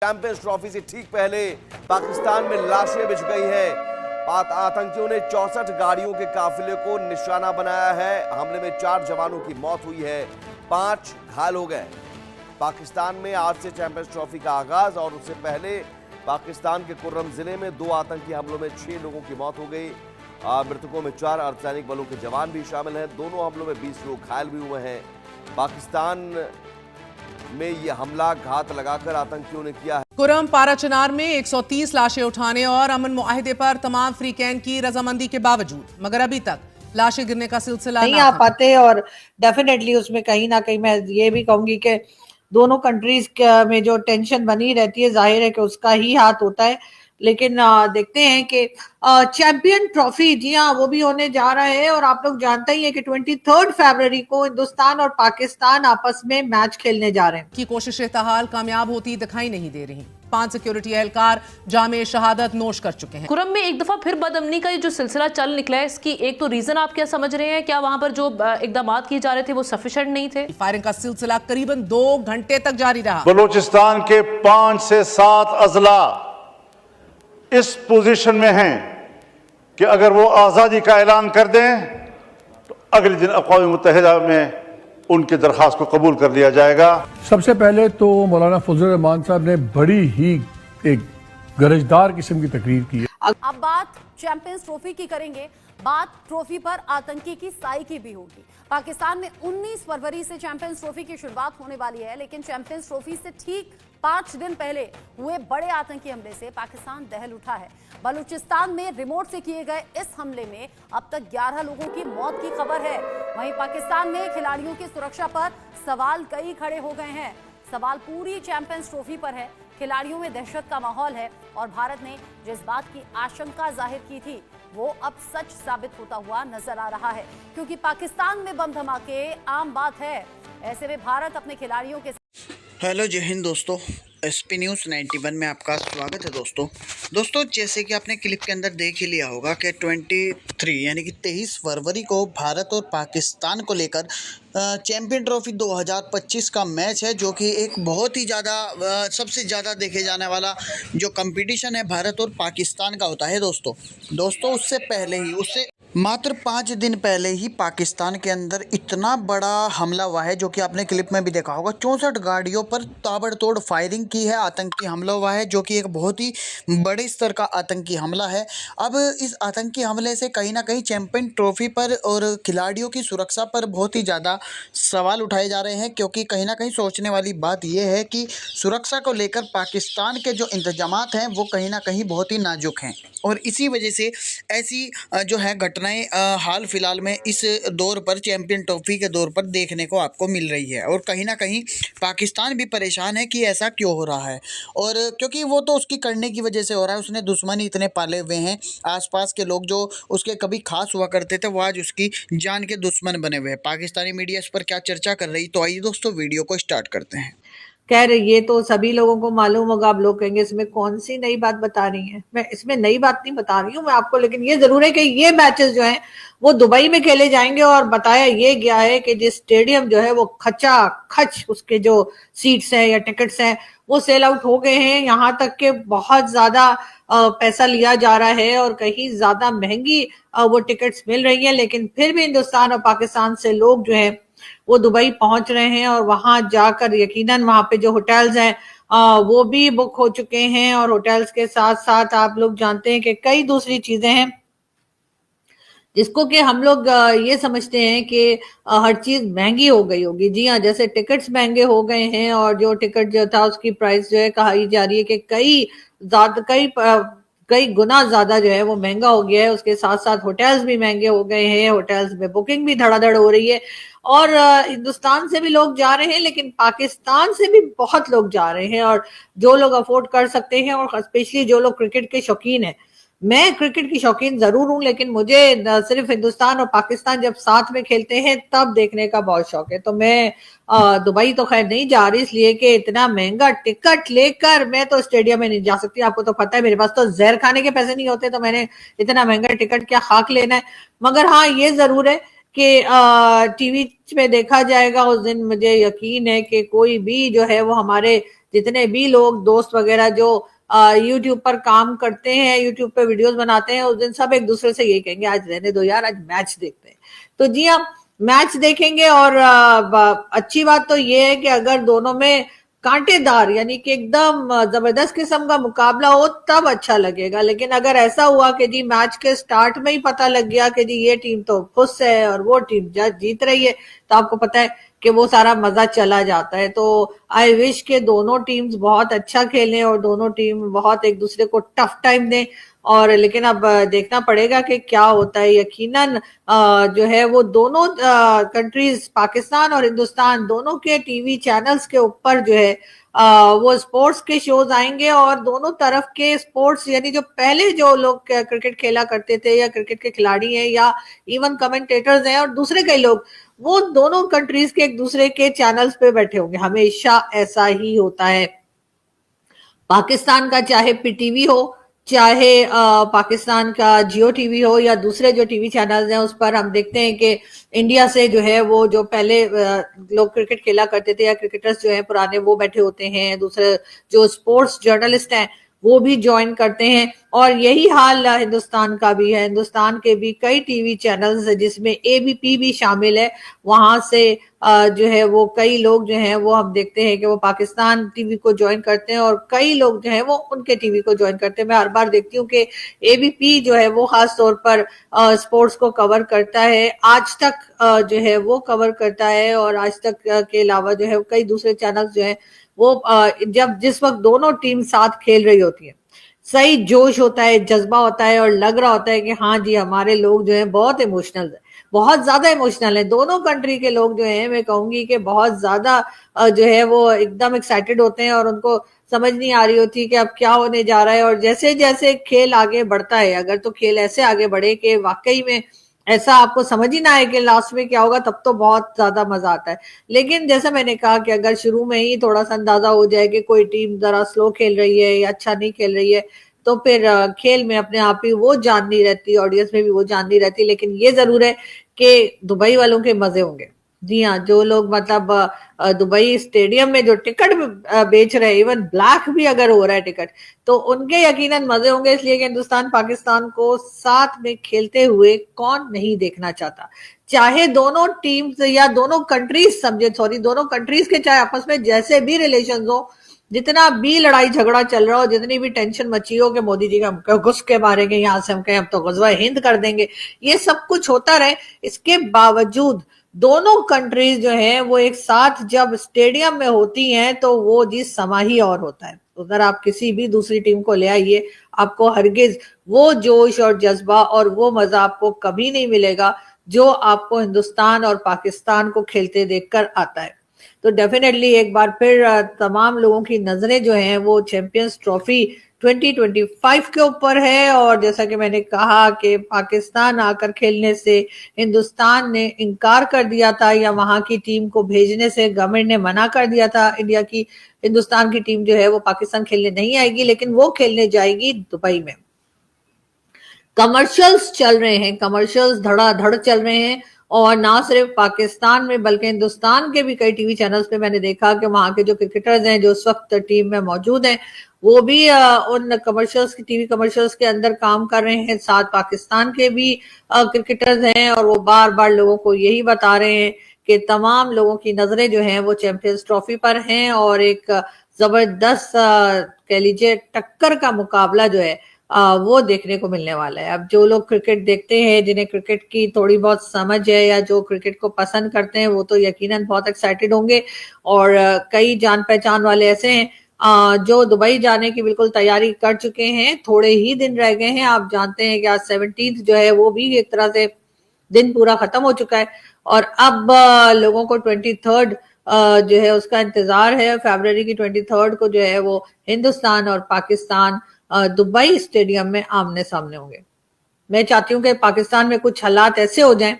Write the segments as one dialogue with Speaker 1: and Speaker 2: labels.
Speaker 1: Champions trophy से ठीक पहले पाकिस्तान में लाशें बिछ गई हैं। आतंकियों ने 64 गाड़ियों के काफिले को निशाना बनाया है। हमले में 4 जवानों की मौत हुई है, 5 घायल हो गए। पाकिस्तान में आज से चैंपियंस ट्रॉफी का आगाज और उससे पहले पाकिस्तान के कुर्रम जिले में 2 आतंकी हमलों में 6 लोगों की मौत हो गई। मृतकों में 4 अर्धसैनिक बलों के जवान भी शामिल हैं। दोनों हमलों में 20 लोग घायल भी हुए हैं। पाकिस्तान में यह हमला घात लगाकर आतंकियों ने किया है।
Speaker 2: कुर्रम पाराचनार में 130 लाशें उठाने और अमन मुआहिदे पर तमाम फ्रीकैन की रजामंदी के बावजूद मगर अभी तक लाशें गिरने का सिलसिला
Speaker 3: नहीं आ पाते। और डेफिनेटली उसमें कहीं ना कहीं मैं ये भी कहूंगी कि दोनों कंट्रीज में जो टेंशन बनी रहती है, जाहिर है कि उसका ही हाथ होता है। लेकिन देखते हैं कि चैंपियन ट्रॉफी, जी हाँ, वो भी होने जा रहा है। और आप लोग जानते ही हैं कि 23 फरवरी को हिंदुस्तान और पाकिस्तान आपस में मैच खेलने जा रहे हैं।
Speaker 2: की कोशिशें ताहाल कामयाब होती दिखाई नहीं दे रही। 5 सिक्योरिटी एहलकार जामे शहादत नोश कर चुके हैं।
Speaker 4: कुर्रम में एक दफा फिर बदअमनी का जो सिलसिला चल निकला है, इसकी एक तो रीजन आप क्या समझ रहे हैं? क्या वहां पर जो इकदाम किए जा रहे थे वो सफिशिएंट नहीं थे?
Speaker 2: फायरिंग का सिलसिला करीबन 2 घंटे तक जारी रहा।
Speaker 5: बलूचिस्तान के 5 से 7 अजला इस पोजीशन में हैं कि अगर वो आज़ादी का ऐलान कर दें तो अगले दिन अक़वाम मुत्तहिदा में उनकी दरख्वास्त को कबूल कर लिया जाएगा।
Speaker 6: सबसे पहले तो मौलाना फजल रहमान साहब ने बड़ी ही एक गरजदार किस्म की तकरीर की है।
Speaker 7: अब बात चैंपियंस ट्रॉफी की करेंगे। बात ट्रॉफी पर आतंकी की साई की भी होगी। पाकिस्तान में 19 फरवरी से चैंपियंस ट्रॉफी की शुरुआत होने वाली है, लेकिन चैंपियंस ट्रॉफी से ठीक 5 दिन पहले हुए बड़े आतंकी हमले से पाकिस्तान दहल उठा है। बलूचिस्तान में रिमोट से किए गए इस हमले में अब तक 11 लोगों की मौत की खबर है। वहीं पाकिस्तान में खिलाड़ियों की सुरक्षा पर सवाल कई खड़े हो गए हैं। सवाल पूरी चैंपियंस ट्रॉफी पर है। खिलाड़ियों में दहशत का माहौल है और भारत ने जिस बात की आशंका जाहिर की थी वो अब सच साबित होता हुआ नजर आ रहा है, क्योंकि पाकिस्तान में बम धमाके आम बात है। ऐसे में भारत अपने खिलाड़ियों के
Speaker 8: हेलो जय हिंद दोस्तों, एसपी न्यूज़ 91 में आपका स्वागत है। दोस्तों जैसे कि आपने क्लिप के अंदर देख ही लिया होगा कि 23 यानी कि 23 फरवरी को भारत और पाकिस्तान को लेकर चैंपियन ट्रॉफी 2025 का मैच है, जो कि एक बहुत ही ज़्यादा सबसे ज़्यादा देखे जाने वाला जो कंपटीशन है भारत और पाकिस्तान का होता है। दोस्तों उससे पहले ही उससे मात्र 5 दिन पहले ही पाकिस्तान के अंदर इतना बड़ा हमला हुआ है, जो कि आपने क्लिप में भी देखा होगा। 64 गाड़ियों पर ताबड़तोड़ फायरिंग की है, आतंकी हमला हुआ है, जो कि एक बहुत ही बड़े स्तर का आतंकी हमला है। अब इस आतंकी हमले से कहीं ना कहीं चैंपियन ट्रॉफी पर और खिलाड़ियों की सुरक्षा पर बहुत ही ज़्यादा सवाल उठाए जा रहे हैं, क्योंकि कहीं ना कहीं सोचने वाली बात यह है कि सुरक्षा को लेकर पाकिस्तान के जो इंतजामात हैं वो कहीं ना कहीं बहुत ही नाजुक हैं, और इसी वजह से ऐसी जो है घटनाएं हाल फिलहाल में इस दौर पर चैंपियन ट्रॉफी के दौर पर देखने को आपको मिल रही है। और कहीं ना कहीं पाकिस्तान भी परेशान है कि ऐसा क्यों हो रहा है, और क्योंकि वो तो उसकी करने की वजह से हो रहा है। उसने दुश्मन इतने पाले हुए हैं, आसपास के लोग जो उसके कभी खास हुआ करते थे वो आज उसकी जान के दुश्मन बने हुए हैं। पाकिस्तानी मीडिया इस पर क्या चर्चा कर रही, तो आइए दोस्तों वीडियो को स्टार्ट करते हैं।
Speaker 3: खैर ये तो सभी लोगों को मालूम होगा। आप लोग कहेंगे इसमें कौन सी नई बात बता रही है। मैं इसमें नई बात नहीं बता रही हूँ मैं आपको, लेकिन ये जरूर है कि ये मैचेस जो हैं वो दुबई में खेले जाएंगे। और बताया ये गया है कि जिस स्टेडियम जो है वो खचा खच उसके जो सीट्स हैं या टिकट्स हैं वो सेल आउट हो गए हैं। यहाँ तक के बहुत ज्यादा पैसा लिया जा रहा है और कहीं ज्यादा महंगी वो टिकट्स मिल रही है, लेकिन फिर भी हिंदुस्तान और पाकिस्तान से लोग जो है वो दुबई पहुंच रहे हैं। और वहां जाकर यकीनन वहां पे जो होटल्स हैं वो भी बुक हो चुके हैं। और होटल्स के साथ साथ आप लोग जानते हैं कि कई दूसरी चीजें हैं जिसको कि हम लोग ये समझते हैं कि हर चीज महंगी हो गई होगी। जी हाँ, जैसे टिकट्स महंगे हो गए हैं और जो टिकट जो था उसकी प्राइस जो है कही जा रही है कि कई गुना ज्यादा जो है वो महंगा हो गया है। उसके साथ साथ होटल्स भी महंगे हो गए हैं, होटल्स में बुकिंग भी धड़ाधड़ हो रही है। और हिंदुस्तान से भी लोग जा रहे हैं, लेकिन पाकिस्तान से भी बहुत लोग जा रहे हैं। और जो लोग अफोर्ड कर सकते हैं, और स्पेशली जो लोग क्रिकेट के शौकीन हैं, मैं क्रिकेट की शौकीन जरूर हूं, लेकिन मुझे सिर्फ हिंदुस्तान और पाकिस्तान जब साथ में खेलते हैं तब देखने का बहुत शौक है। तो मैं दुबई तो खैर नहीं जा रही, इसलिए कि इतना महंगा टिकट लेकर मैं तो स्टेडियम में नहीं जा सकती। आपको तो पता है मेरे पास तो जहर खाने के पैसे नहीं होते, तो मैंने इतना महंगा टिकट क्या खाक लेना है। मगर हाँ, ये जरूर है कि टीवी में देखा जाएगा उस दिन। मुझे यकीन है कि कोई भी जो है वो हमारे जितने भी लोग दोस्त वगैरह जो यूट्यूब पर काम करते हैं, यूट्यूब पे वीडियोस बनाते हैं, उस दिन सब एक दूसरे से यही कहेंगे आज रहने दो यार, आज मैच देखते हैं। तो जी हाँ, मैच देखेंगे और अच्छी बात तो ये है कि अगर दोनों में कांटेदार यानी कि एकदम जबरदस्त किस्म का मुकाबला हो तब अच्छा लगेगा। लेकिन अगर ऐसा हुआ कि जी मैच के स्टार्ट में ही पता लग गया कि जी ये टीम तो खुश है और वो टीम जीत रही है, तो आपको पता है कि वो सारा मजा चला जाता है। तो आई विश के दोनों टीम्स बहुत अच्छा खेलें और दोनों टीम बहुत एक दूसरे को टफ टाइम दें। और लेकिन अब देखना पड़ेगा कि क्या होता है। यकीनन जो है वो दोनों कंट्रीज, पाकिस्तान और हिंदुस्तान, दोनों के टीवी चैनल्स के ऊपर जो है वो स्पोर्ट्स के शोज आएंगे और दोनों तरफ के स्पोर्ट्स यानी जो पहले जो लोग क्रिकेट खेला करते थे या क्रिकेट के खिलाड़ी हैं या इवन कमेंटेटर्स हैं और दूसरे कई लोग, वो दोनों कंट्रीज के एक दूसरे के चैनल्स पे बैठे होंगे। हमेशा ऐसा ही होता है। पाकिस्तान का चाहे पीटीवी हो, चाहे पाकिस्तान का जियो टीवी हो या दूसरे जो टीवी चैनल्स हैं, उस पर हम देखते हैं कि इंडिया से जो है वो जो पहले लोग क्रिकेट खेला करते थे या क्रिकेटर्स जो है पुराने, वो बैठे होते हैं। दूसरे जो स्पोर्ट्स जर्नलिस्ट हैं वो भी ज्वाइन करते हैं और यही हाल हिंदुस्तान का भी है। हिंदुस्तान के भी कई टीवी चैनल्स जिसमें एबीपी भी शामिल है, वहां से जो है वो कई लोग जो हैं वो हम देखते हैं कि वो पाकिस्तान टीवी को ज्वाइन करते हैं और कई लोग जो हैं वो उनके टीवी को ज्वाइन करते हैं। मैं हर बार देखती हूँ कि एबीपी जो है वो खास तौर पर स्पोर्ट्स को कवर करता है, आज तक जो है वो कवर करता है और आज तक के अलावा जो है कई दूसरे चैनल्स जो है वो जब जिस वक्त दोनों टीम साथ खेल रही होती है, सही जोश होता है, जज्बा होता है और लग रहा होता है कि हाँ जी हमारे लोग जो हैं बहुत इमोशनल है, बहुत ज्यादा इमोशनल है। दोनों कंट्री के लोग जो हैं, मैं कहूंगी कि बहुत ज्यादा जो है वो एकदम एक्साइटेड होते हैं और उनको समझ नहीं आ रही होती कि अब क्या होने जा रहा है। और जैसे जैसे खेल आगे बढ़ता है, अगर तो खेल ऐसे आगे बढ़े कि वाकई में ऐसा आपको समझ ही ना आए कि लास्ट में क्या होगा, तब तो बहुत ज्यादा मजा आता है। लेकिन जैसा मैंने कहा कि अगर शुरू में ही थोड़ा सा अंदाजा हो जाए कि कोई टीम जरा स्लो खेल रही है या अच्छा नहीं खेल रही है, तो फिर खेल में अपने आप ही वो जान नहीं रहती, ऑडियंस में भी वो जान नहीं रहती। लेकिन ये जरूर है कि दुबई वालों के मजे होंगे। जी हाँ, जो लोग मतलब दुबई स्टेडियम में जो टिकट बेच रहे हैं, इवन ब्लैक भी अगर हो रहा है टिकट, तो उनके यकीनन मजे होंगे। इसलिए कि हिंदुस्तान पाकिस्तान को साथ में खेलते हुए कौन नहीं देखना चाहता, चाहे दोनों टीम्स या दोनों कंट्रीज समझे, सॉरी दोनों कंट्रीज के चाहे आपस में जैसे भी रिलेशन हो, जितना भी लड़ाई झगड़ा चल रहा हो, जितनी भी टेंशन मची हो कि मोदी जी का घुस के मारेंगे, यहाँ से हम कहें अब तो गजवा हिंद कर देंगे, ये सब कुछ होता रहे, इसके बावजूद दोनों कंट्रीज जो हैं वो एक साथ जब स्टेडियम में होती हैं तो वो जी समा ही और होता है। अगर आप किसी भी दूसरी टीम को ले आइए, आपको हरगिज वो जोश और जज्बा और वो मजा आपको कभी नहीं मिलेगा जो आपको हिंदुस्तान और पाकिस्तान को खेलते देखकर आता है। तो डेफिनेटली एक बार फिर तमाम लोगों की नजरें जो हैं वो चैंपियंस ट्रॉफी 2025 के ऊपर है। और जैसा कि मैंने कहा कि पाकिस्तान आकर खेलने से हिंदुस्तान ने इनकार कर दिया था या वहां की टीम को भेजने से गवर्नमेंट ने मना कर दिया था। हिंदुस्तान की टीम जो है वो पाकिस्तान खेलने नहीं आएगी, लेकिन वो खेलने जाएगी दुबई में। कमर्शियल्स चल रहे हैं, कमर्शियल्स धड़ाधड़ चल रहे हैं और ना सिर्फ पाकिस्तान में बल्कि हिंदुस्तान के भी कई टीवी चैनल्स पे मैंने देखा कि वहां के जो क्रिकेटर्स हैं जो उस वक्त टीम में मौजूद हैं वो भी उन कमर्शियल्स की टीवी कमर्शियल्स के अंदर काम कर रहे हैं। साथ पाकिस्तान के भी क्रिकेटर्स हैं और वो बार बार लोगों को यही बता रहे हैं कि तमाम लोगों की नजरें जो हैं वो चैंपियंस ट्रॉफी पर हैं और एक जबरदस्त कह लीजिए टक्कर का मुकाबला जो है वो देखने को मिलने वाला है। अब जो लोग क्रिकेट देखते हैं, जिन्हें क्रिकेट की थोड़ी बहुत समझ है या जो क्रिकेट को पसंद करते हैं, वो तो यकीनन बहुत एक्साइटेड होंगे। और कई जान पहचान वाले ऐसे हैं जो दुबई जाने की बिल्कुल तैयारी कर चुके हैं। थोड़े ही दिन रह गए हैं। आप जानते हैं कि आज 17 जो है वो भी एक तरह से दिन पूरा खत्म हो चुका है और अब लोगों को 23 जो है उसका इंतजार है। फरवरी की 23 को जो है वो हिंदुस्तान और पाकिस्तान दुबई स्टेडियम में आमने सामने होंगे। मैं चाहती हूँ कि पाकिस्तान में कुछ हालात ऐसे हो जाएं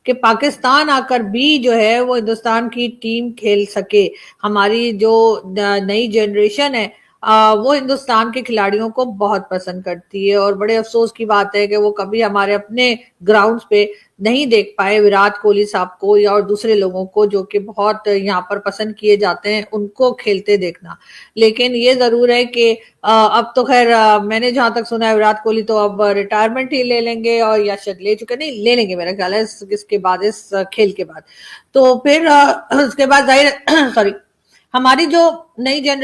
Speaker 3: कि पाकिस्तान आकर भी जो है वो हिंदुस्तान की टीम खेल सके। हमारी जो नई जनरेशन है वो हिंदुस्तान के खिलाड़ियों को बहुत पसंद करती है और बड़े अफसोस की बात है कि वो कभी हमारे अपने ग्राउंड्स पे नहीं देख पाए विराट कोहली साहब को या और दूसरे लोगों को जो कि बहुत यहाँ पर पसंद किए जाते हैं उनको खेलते देखना। लेकिन ये जरूर है कि अब तो खैर मैंने जहां तक सुना है विराट कोहली तो अब रिटायरमेंट ही ले लेंगे और या शायद ले चुके, नहीं ले लेंगे मेरा ख्याल है इसके बाद, इस खेल के बाद। तो फिर उसके बाद जाहिर सॉरी हमारी जो नई जनरेशन